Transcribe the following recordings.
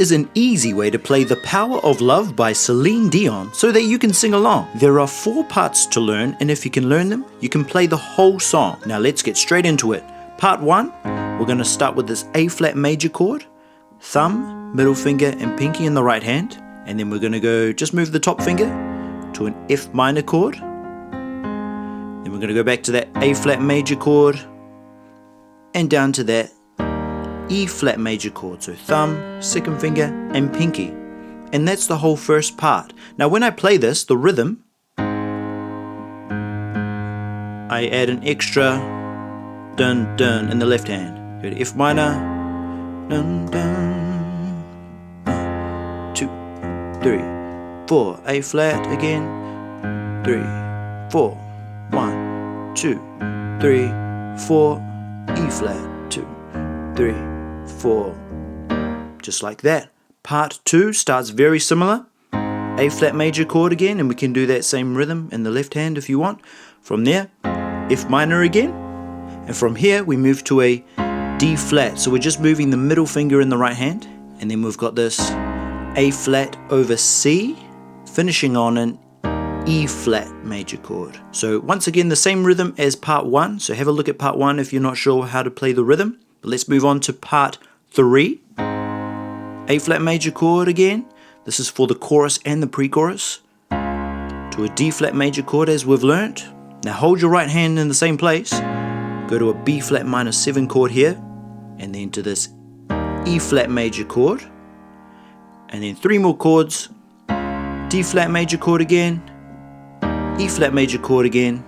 is an easy way to play The Power of Love by Celine Dion so that you can sing along. There are 4 parts to learn, and if you can learn them, you can play the whole song. Now let's get straight into it. Part 1, we're going to start with this A flat major chord, thumb, middle finger and pinky in the right hand, and then we're going to go just move the top finger to an F minor chord. Then we're going to go back to that A flat major chord and down to that E flat major chord. So thumb, second finger and pinky. And that's the whole first part. Now when I play this, the rhythm, I add an extra dun dun in the left hand. Go to F minor, dun dun, 2, 3, 4, A flat again, 3, 4, 1, 2, 3, 4, E flat, 2, 3, 4, just like that. Part 2 starts very similar. A flat major chord again, and we can do that same rhythm in the left hand if you want. From there, F minor again, and from here we move to a D flat. So we're just moving the middle finger in the right hand, and then we've got this A flat over C, finishing on an E flat major chord. So once again the same rhythm as part 1, so have a look at part 1 if you're not sure how to play the rhythm. But let's move on to part 3. A flat major chord again. This is for the chorus and the pre-chorus. To a D flat major chord as we've learnt. Now hold your right hand in the same place. Go to a B flat minor 7 chord here. And then to this E flat major chord. And then 3 more chords. D flat major chord again. E flat major chord again.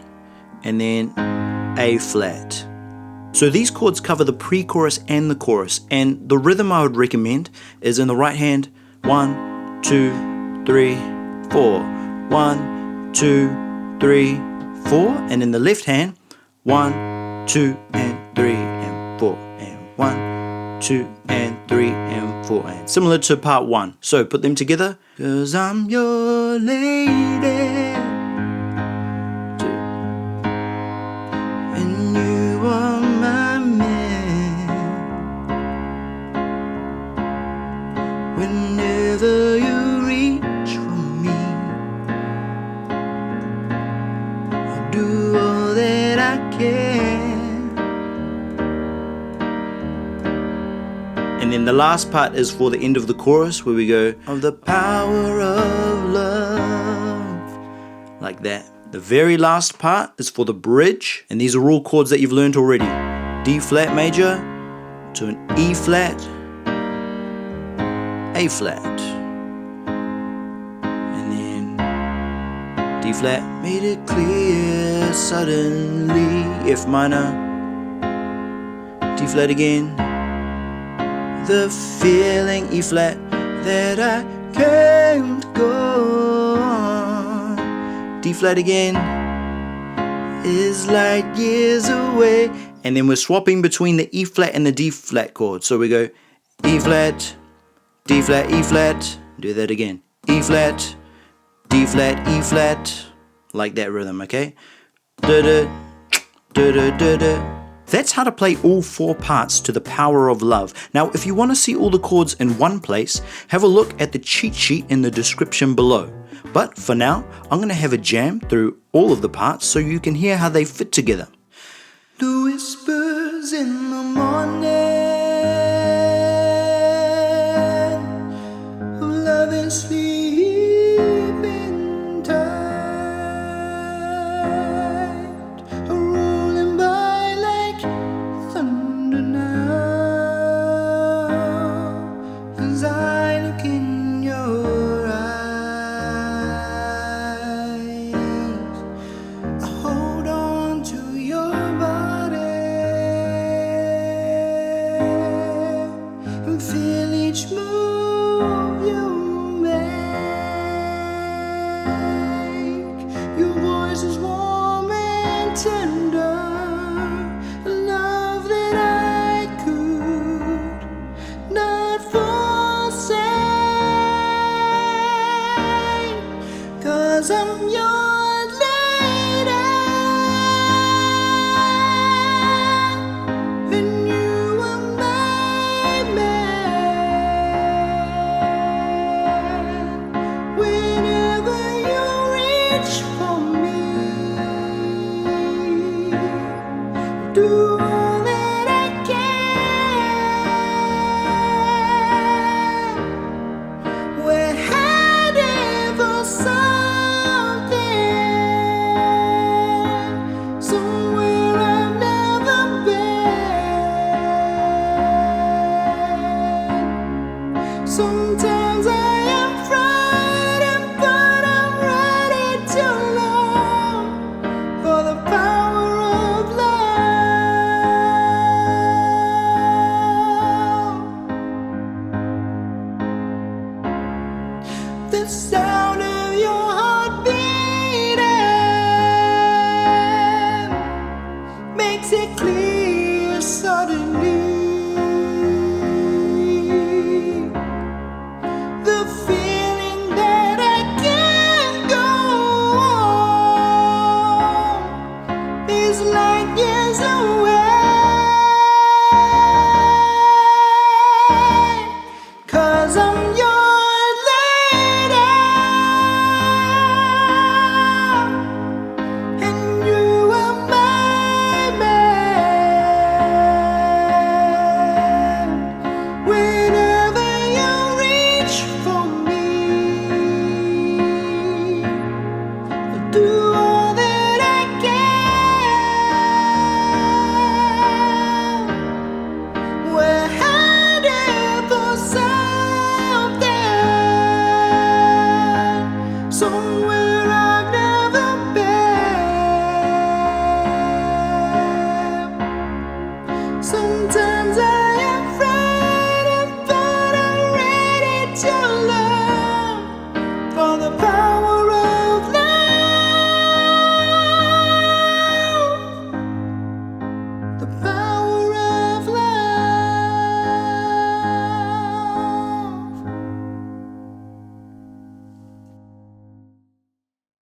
And then A flat. So these chords cover the pre-chorus and the chorus, and the rhythm I would recommend is in the right hand, 1, 2, 3, 4, 1, 2, 3, 4, and in the left hand, 1, 2, and 3, and 4, and 1, 2, and 3, and 4, and similar to part 1. So put them together. 'Cause I'm your lady. Whenever you reach for me, I'll do all that I can. And then the last part is for the end of the chorus, where we go, of the power of love, like that. The very last part is for the bridge, and these are all chords that you've learned already. D flat major to an E flat, A flat, and then D flat, made it clear suddenly, F minor, D flat again, the feeling, E flat, that I can't go on, D flat again, is like years away, and then we're swapping between the E flat and the D flat chord, so we go E flat, D flat, E flat, do that again, E flat, D flat, E flat, like that rhythm, okay? Da da, da da da da. That's how to play all 4 parts to The Power of Love. Now, if you want to see all the chords in one place, have a look at the cheat sheet in the description below. But for now, I'm going to have a jam through all of the parts so you can hear how they fit together. The whispers in the morning, sleeping tight, rolling by like thunder now, as I look in your eyes, I hold on to your body and feel each move you. Is warm and tender, a love that I could not forsake, 'cause I'm your lady, and you are my man. dun